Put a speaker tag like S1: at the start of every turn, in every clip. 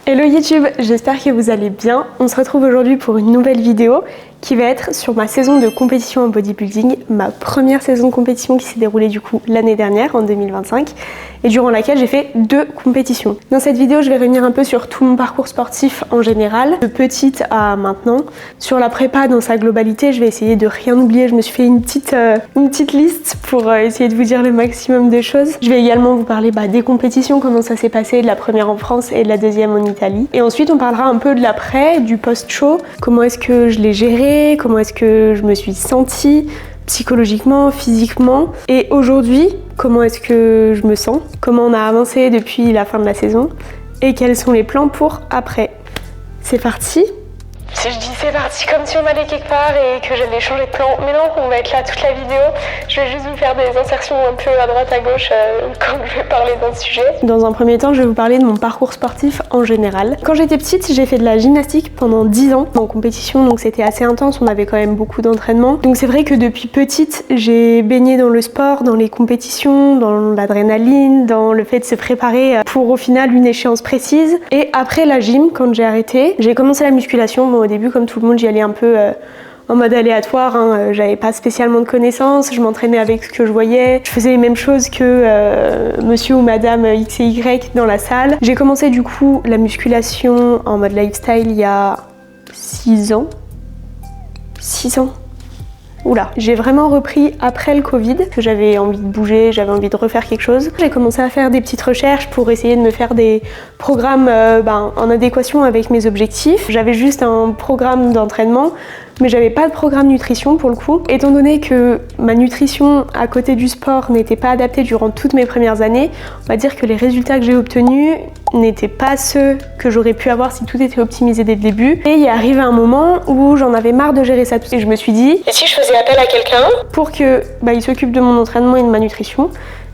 S1: Hello YouTube, j'espère que vous allez bien. On se retrouve aujourd'hui pour une nouvelle vidéo qui va être sur ma saison de compétition en bodybuilding, ma première saison de compétition qui s'est déroulée du coup l'année dernière en 2025 et durant laquelle j'ai fait 2 compétitions. Dans cette vidéo, je vais revenir un peu sur tout mon parcours sportif en général, de petite à maintenant. Sur la prépa dans sa globalité, je vais essayer de rien oublier. Je me suis fait une petite liste pour essayer de vous dire le maximum de choses. Je vais également vous parler des compétitions, comment ça s'est passé, de la première en France et de la deuxième en Italie. Et ensuite, on parlera un peu de l'après, du post-show, comment est-ce que je l'ai géré, comment est-ce que je me suis sentie psychologiquement, physiquement. Et aujourd'hui, comment est-ce que je me sens, comment on a avancé depuis la fin de la saison et quels sont les plans pour après. C'est parti! Si je dis c'est parti comme si on allait quelque part et que j'allais changer de plan, mais non, on va être là toute la vidéo. Je vais juste vous faire des insertions un peu à droite à gauche quand je vais parler d'un sujet. Dans un premier temps, je vais vous parler de mon parcours sportif en général. Quand j'étais petite, j'ai fait de la gymnastique pendant 10 ans en compétition, donc c'était assez intense, on avait quand même beaucoup d'entraînement. Donc c'est vrai que depuis petite, j'ai baigné dans le sport, dans les compétitions, dans l'adrénaline, dans le fait de se préparer pour au final une échéance précise. Et après la gym, quand j'ai arrêté, j'ai commencé la musculation. Bon, au début, comme tout le monde, j'y allais un peu en mode aléatoire, j'avais pas spécialement de connaissances, je m'entraînais avec ce que je voyais, je faisais les mêmes choses que monsieur ou madame X et Y dans la salle. J'ai commencé du coup la musculation en mode lifestyle il y a 6 ans. 6 ans. Oula, j'ai vraiment repris après le Covid, que j'avais envie de bouger, j'avais envie de refaire quelque chose. J'ai commencé à faire des petites recherches pour essayer de me faire des programmes en adéquation avec mes objectifs. J'avais juste un programme d'entraînement, mais j'avais pas de programme nutrition pour le coup. Étant donné que ma nutrition à côté du sport n'était pas adaptée durant toutes mes premières années, on va dire que les résultats que j'ai obtenus n'étaient pas ceux que j'aurais pu avoir si tout était optimisé dès le début. Et il est arrivé un moment où j'en avais marre de gérer ça tout. Et je me suis dit, et si je faisais appel à quelqu'un pour que il s'occupe de mon entraînement et de ma nutrition,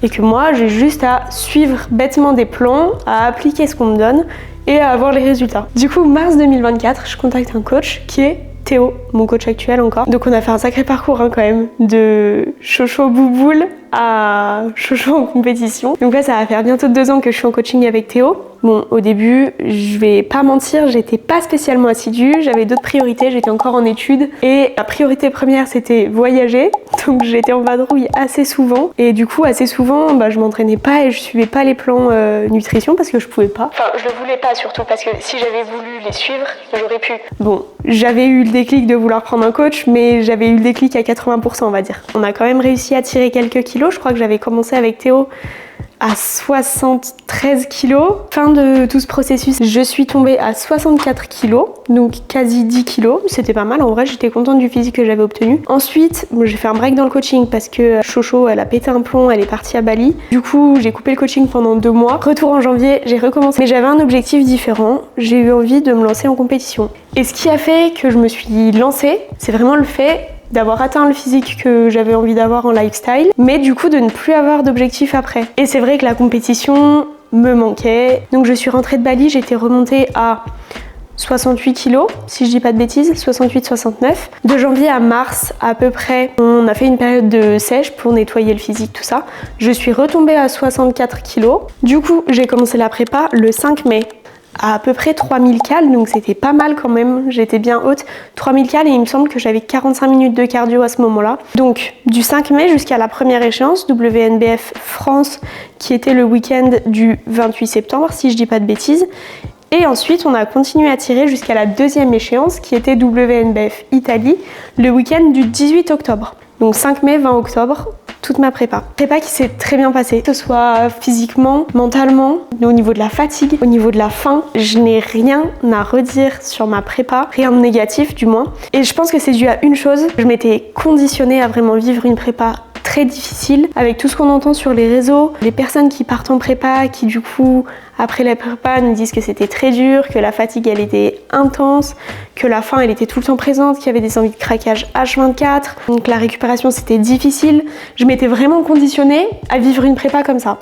S1: et que moi j'ai juste à suivre bêtement des plans, à appliquer ce qu'on me donne et à avoir les résultats. Du coup, mars 2024, je contacte un coach qui est Théo, mon coach actuel encore. Donc on a fait un sacré parcours quand même, de chocho bouboule à chocho en compétition. Donc là ça va faire bientôt 2 ans que je suis en coaching avec Théo. Bon, au début, je vais pas mentir, j'étais pas spécialement assidue, j'avais d'autres priorités, j'étais encore en études et la priorité première c'était voyager, donc j'étais en vadrouille assez souvent et du coup assez souvent je m'entraînais pas et je suivais pas les plans nutrition parce que je pouvais pas. Enfin, je le voulais pas surtout parce que si j'avais voulu les suivre, j'aurais pu. Bon, j'avais eu le déclic de vouloir prendre un coach, mais j'avais eu le déclic à 80% on va dire. On a quand même réussi à tirer quelques kilos, je crois que j'avais commencé avec Théo à 73 kilos. Fin de tout ce processus, je suis tombée à 64 kilos, donc quasi 10 kilos. C'était pas mal, en vrai, j'étais contente du physique que j'avais obtenu. Ensuite, j'ai fait un break dans le coaching parce que Chocho, elle a pété un plomb, elle est partie à Bali. Du coup, j'ai coupé le coaching pendant 2 mois. Retour en janvier, j'ai recommencé. Mais j'avais un objectif différent, j'ai eu envie de me lancer en compétition. Et ce qui a fait que je me suis lancée, c'est vraiment le fait d'avoir atteint le physique que j'avais envie d'avoir en lifestyle, mais du coup de ne plus avoir d'objectif après. Et c'est vrai que la compétition me manquait. Donc je suis rentrée de Bali, j'étais remontée à 68 kilos, si je dis pas de bêtises, 68-69. De janvier à mars à peu près, on a fait une période de sèche pour nettoyer le physique, tout ça. Je suis retombée à 64 kilos. Du coup, j'ai commencé la prépa le 5 mai. À peu près 3000 cales, donc c'était pas mal quand même, j'étais bien haute. 3000 cales et il me semble que j'avais 45 minutes de cardio à ce moment-là. Donc du 5 mai jusqu'à la première échéance, WNBF France, qui était le week-end du 28 septembre, si je dis pas de bêtises. Et ensuite, on a continué à tirer jusqu'à la deuxième échéance, qui était WNBF Italie, le week-end du 18 octobre. Donc 5 mai, 20 octobre, toute ma prépa. Prépa qui s'est très bien passée, que ce soit physiquement, mentalement, au niveau de la fatigue, au niveau de la faim. Je n'ai rien à redire sur ma prépa, rien de négatif du moins. Et je pense que c'est dû à une chose, je m'étais conditionnée à vraiment vivre une prépa très difficile, avec tout ce qu'on entend sur les réseaux, les personnes qui partent en prépa, qui du coup, après la prépa, nous disent que c'était très dur, que la fatigue, elle était intense, que la faim, elle était tout le temps présente, qu'il y avait des envies de craquage H24, donc la récupération, c'était difficile. Je m'étais vraiment conditionnée à vivre une prépa comme ça.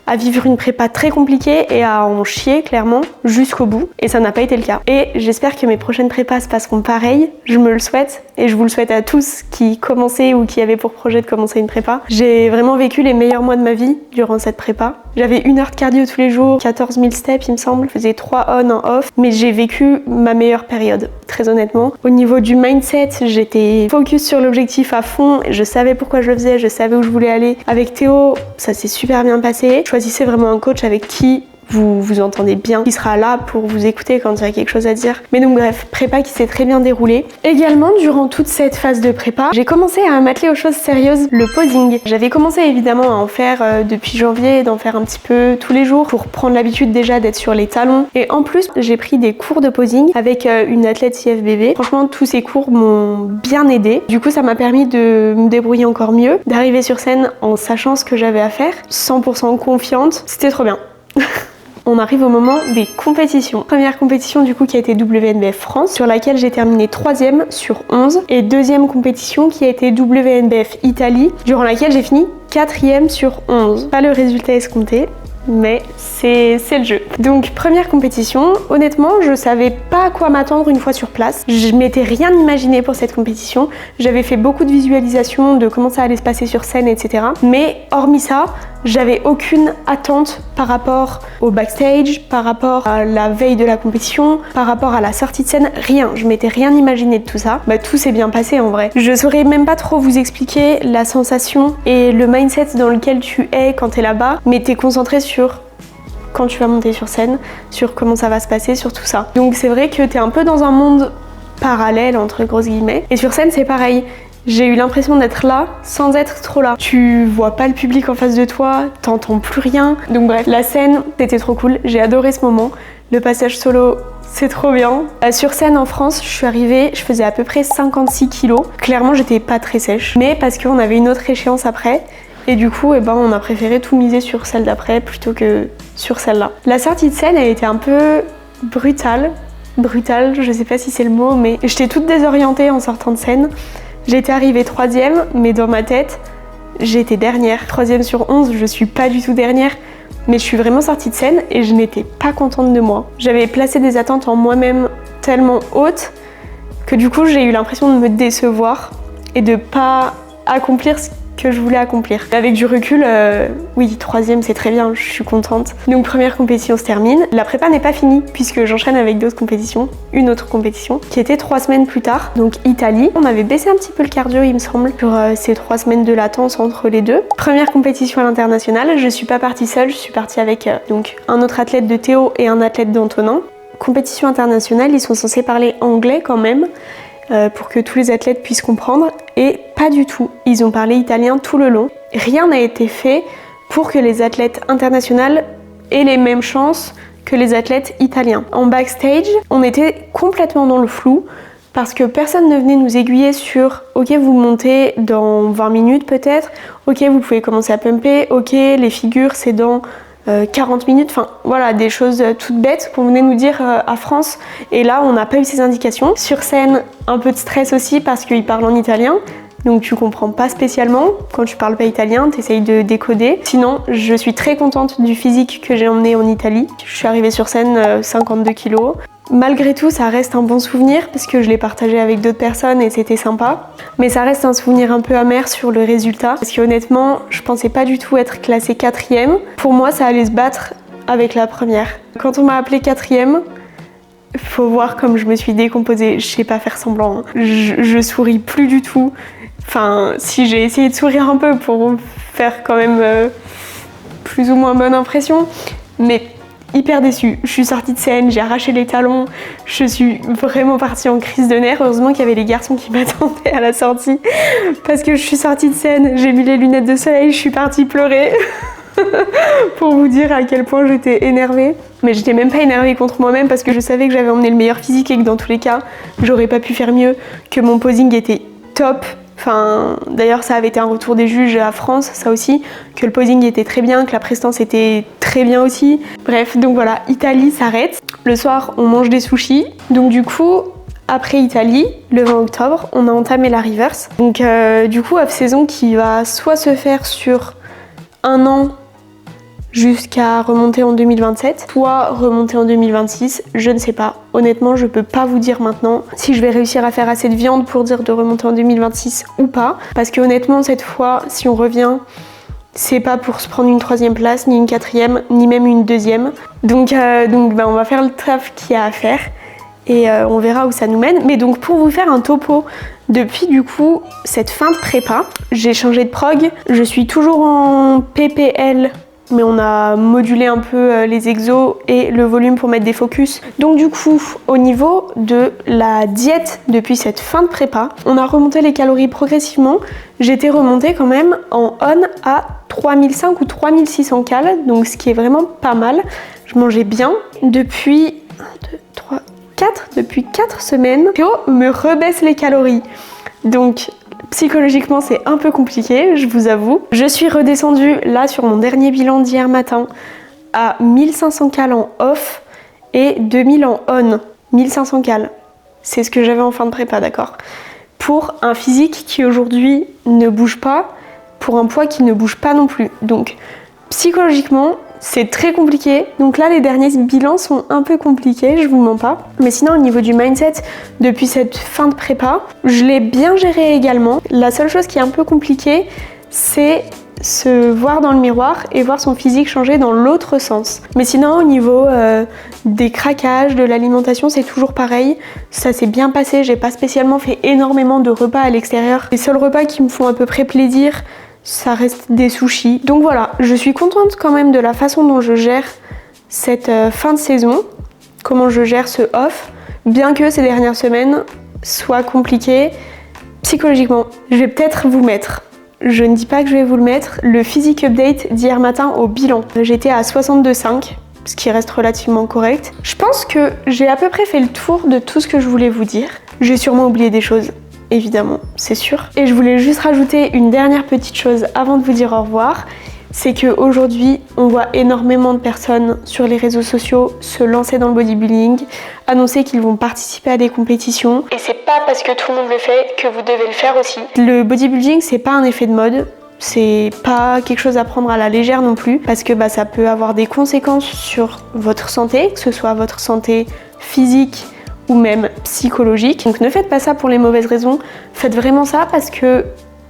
S1: à vivre une prépa très compliquée et à en chier clairement jusqu'au bout. Et ça n'a pas été le cas. Et j'espère que mes prochaines prépas se passeront pareil. Je me le souhaite et je vous le souhaite à tous qui commençaient ou qui avaient pour projet de commencer une prépa. J'ai vraiment vécu les meilleurs mois de ma vie durant cette prépa. J'avais 1 heure de cardio tous les jours, 14 000 steps il me semble. Je faisais 3 on, 1 off. Mais j'ai vécu ma meilleure période, très honnêtement. Au niveau du mindset, j'étais focus sur l'objectif à fond. Je savais pourquoi je le faisais, je savais où je voulais aller. Avec Théo, ça s'est super bien passé. Choisissez vraiment un coach avec qui vous vous entendez bien, qui sera là pour vous écouter quand il y a quelque chose à dire. Mais donc bref, prépa qui s'est très bien déroulée. Également, durant toute cette phase de prépa, j'ai commencé à m'atteler aux choses sérieuses, le posing. J'avais commencé évidemment à en faire depuis janvier, d'en faire un petit peu tous les jours pour prendre l'habitude déjà d'être sur les talons. Et en plus, j'ai pris des cours de posing avec une athlète IFBB. Franchement, tous ces cours m'ont bien aidé. Du coup, ça m'a permis de me débrouiller encore mieux, d'arriver sur scène en sachant ce que j'avais à faire, 100% confiante. C'était trop bien. On arrive au moment des compétitions. Première compétition du coup qui a été WNBF France, sur laquelle j'ai terminé 3e sur 11. Et deuxième compétition qui a été WNBF Italie, durant laquelle j'ai fini 4e sur 11. Pas le résultat escompté, mais c'est le jeu. Donc première compétition, honnêtement je savais pas à quoi m'attendre une fois sur place. Je m'étais rien imaginé pour cette compétition. J'avais fait beaucoup de visualisations de comment ça allait se passer sur scène, etc. Mais hormis ça, j'avais aucune attente par rapport au backstage, par rapport à la veille de la compétition, par rapport à la sortie de scène, rien. Je m'étais rien imaginé de tout ça. Tout s'est bien passé en vrai. Je saurais même pas trop vous expliquer la sensation et le mindset dans lequel tu es quand t'es là-bas, mais t'es concentré sur quand tu vas monter sur scène, sur comment ça va se passer, sur tout ça. Donc c'est vrai que t'es un peu dans un monde parallèle entre grosses guillemets. Et sur scène c'est pareil. J'ai eu l'impression d'être là sans être trop là. Tu vois pas le public en face de toi, t'entends plus rien. Donc bref, la scène, c'était trop cool. J'ai adoré ce moment. Le passage solo, c'est trop bien. Sur scène en France, je suis arrivée, je faisais à peu près 56 kilos. Clairement, j'étais pas très sèche. Mais parce qu'on avait une autre échéance après. Et du coup, on a préféré tout miser sur celle d'après plutôt que sur celle-là. La sortie de scène, elle était un peu brutale. Brutale, je sais pas si c'est le mot, mais j'étais toute désorientée en sortant de scène. J'étais arrivée 3e, mais dans ma tête, j'étais dernière. 3e sur 11, je suis pas du tout dernière, mais je suis vraiment sortie de scène et je n'étais pas contente de moi. J'avais placé des attentes en moi-même tellement hautes que du coup, j'ai eu l'impression de me décevoir et de pas accomplir ce que je voulais accomplir. Avec du recul, oui, 3e c'est très bien, je suis contente. Donc première compétition se termine. La prépa n'est pas finie puisque j'enchaîne avec d'autres compétitions. Une autre compétition qui était 3 semaines plus tard, donc Italie. On avait baissé un petit peu le cardio il me semble sur ces 3 semaines de latence entre les deux. Première compétition à l'international, je suis pas partie seule, je suis partie avec donc un autre athlète de Théo et un athlète d'Antonin. Compétition internationale, ils sont censés parler anglais quand même. Pour que tous les athlètes puissent comprendre, et pas du tout. Ils ont parlé italien tout le long. Rien n'a été fait pour que les athlètes internationaux aient les mêmes chances que les athlètes italiens. En backstage, on était complètement dans le flou parce que personne ne venait nous aiguiller sur « Ok, vous montez dans 20 minutes peut-être, ok, vous pouvez commencer à pumper, ok, les figures c'est dans 40 minutes », enfin voilà, des choses toutes bêtes qu'on venait nous dire à France, et là on n'a pas eu ces indications. Sur scène, un peu de stress aussi parce qu'ils parlent en italien, donc tu comprends pas spécialement. Quand tu parles pas italien, t'essayes de décoder. Sinon, je suis très contente du physique que j'ai emmené en Italie. Je suis arrivée sur scène 52 kilos. Malgré tout, ça reste un bon souvenir parce que je l'ai partagé avec d'autres personnes et c'était sympa. Mais ça reste un souvenir un peu amer sur le résultat parce que honnêtement, je pensais pas du tout être classée 4e. Pour moi, ça allait se battre avec la première. Quand on m'a appelée 4e, faut voir comme je me suis décomposée. Je sais pas faire semblant, hein. Je souris plus du tout. Enfin, si j'ai essayé de sourire un peu pour faire quand même plus ou moins bonne impression, mais hyper déçue. Je suis sortie de scène, j'ai arraché les talons, je suis vraiment partie en crise de nerfs. Heureusement qu'il y avait les garçons qui m'attendaient à la sortie parce que je suis sortie de scène, j'ai mis les lunettes de soleil, je suis partie pleurer pour vous dire à quel point j'étais énervée. Mais j'étais même pas énervée contre moi-même parce que je savais que j'avais emmené le meilleur physique et que dans tous les cas, j'aurais pas pu faire mieux, que mon posing était top. Enfin, d'ailleurs, ça avait été un retour des juges à France, ça aussi, que le posing était très bien, que la prestance était très bien aussi. Bref, donc voilà, Italie s'arrête. Le soir, on mange des sushis. Donc du coup, après Italie, le 20 octobre, on a entamé la reverse. Donc du coup, off-saison qui va soit se faire sur 1 an jusqu'à remonter en 2027, soit remonter en 2026, je ne sais pas. Honnêtement, je peux pas vous dire maintenant si je vais réussir à faire assez de viande pour dire de remonter en 2026 ou pas, parce que honnêtement, cette fois, si on revient, c'est pas pour se prendre une 3e place, ni une 4e, ni même une 2e. Donc on va faire le taf qu'il y a à faire et on verra où ça nous mène. Mais donc pour vous faire un topo, depuis du coup cette fin de prépa, j'ai changé de prog, je suis toujours en PPL, mais on a modulé un peu les exos et le volume pour mettre des focus. Donc du coup, au niveau de la diète depuis cette fin de prépa, on a remonté les calories progressivement. J'étais remontée quand même en on à 3500 ou 3600 cal, donc ce qui est vraiment pas mal. Je mangeais bien depuis 4 semaines. Théo me rebaisse les calories. Donc psychologiquement, c'est un peu compliqué, je vous avoue. Je suis redescendue là sur mon dernier bilan d'hier matin à 1500 cal en off et 2000 en on. 1500 cal, c'est ce que j'avais en fin de prépa, d'accord? Pour un physique qui aujourd'hui ne bouge pas, pour un poids qui ne bouge pas non plus. Donc psychologiquement, c'est très compliqué. Donc là, les derniers bilans sont un peu compliqués, je vous mens pas. Mais sinon, au niveau du mindset, depuis cette fin de prépa, je l'ai bien géré également. La seule chose qui est un peu compliquée, c'est se voir dans le miroir et voir son physique changer dans l'autre sens. Mais sinon, au niveau des craquages, de l'alimentation, c'est toujours pareil. Ça s'est bien passé, j'ai pas spécialement fait énormément de repas à l'extérieur. Les seuls repas qui me font à peu près plaisir, ça reste des sushis. Donc voilà, je suis contente quand même de la façon dont je gère cette fin de saison, comment je gère ce off, bien que ces dernières semaines soient compliquées psychologiquement. Je vais peut-être vous mettre, je ne dis pas que je vais vous le mettre, le physique update d'hier matin au bilan. J'étais à 62,5, ce qui reste relativement correct. Je pense que j'ai à peu près fait le tour de tout ce que je voulais vous dire. J'ai sûrement oublié des choses, évidemment, c'est sûr. Et je voulais juste rajouter une dernière petite chose avant de vous dire au revoir. C'est qu'aujourd'hui, on voit énormément de personnes sur les réseaux sociaux se lancer dans le bodybuilding, annoncer qu'ils vont participer à des compétitions. Et c'est pas parce que tout le monde le fait que vous devez le faire aussi. Le bodybuilding, c'est pas un effet de mode. C'est pas quelque chose à prendre à la légère non plus, parce que ça peut avoir des conséquences sur votre santé, que ce soit votre santé physique ou même psychologique. Donc ne faites pas ça pour les mauvaises raisons, faites vraiment ça parce que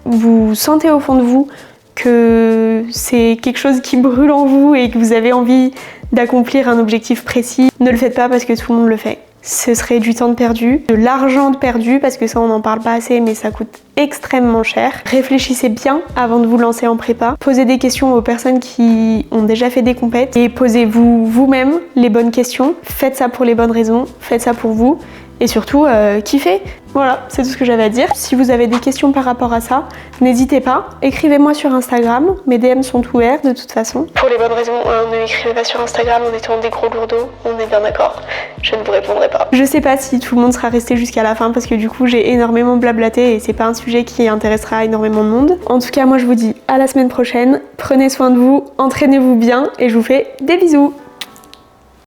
S1: vous sentez au fond de vous que c'est quelque chose qui brûle en vous et que vous avez envie d'accomplir un objectif précis. Ne le faites pas parce que tout le monde le fait. Ce serait du temps de perdu, de l'argent de perdu, parce que ça on n'en parle pas assez, mais ça coûte extrêmement cher. Réfléchissez bien avant de vous lancer en prépa. Posez des questions aux personnes qui ont déjà fait des compètes et posez-vous vous-même les bonnes questions. Faites ça pour les bonnes raisons, faites ça pour vous et surtout kiffez. Voilà, c'est tout ce que j'avais à dire. Si vous avez des questions par rapport à ça, n'hésitez pas. Écrivez-moi sur Instagram, mes DM sont ouverts de toute façon. Pour les bonnes raisons, ne m'écrivez pas sur Instagram en étant des gros lourdeaux, on est bien d'accord. Je ne vous répondrai pas. Je sais pas si tout le monde sera resté jusqu'à la fin parce que du coup j'ai énormément blablaté et c'est pas un sujet qui intéressera énormément de monde. En tout cas, moi je vous dis à la semaine prochaine. Prenez soin de vous, entraînez-vous bien et je vous fais des bisous.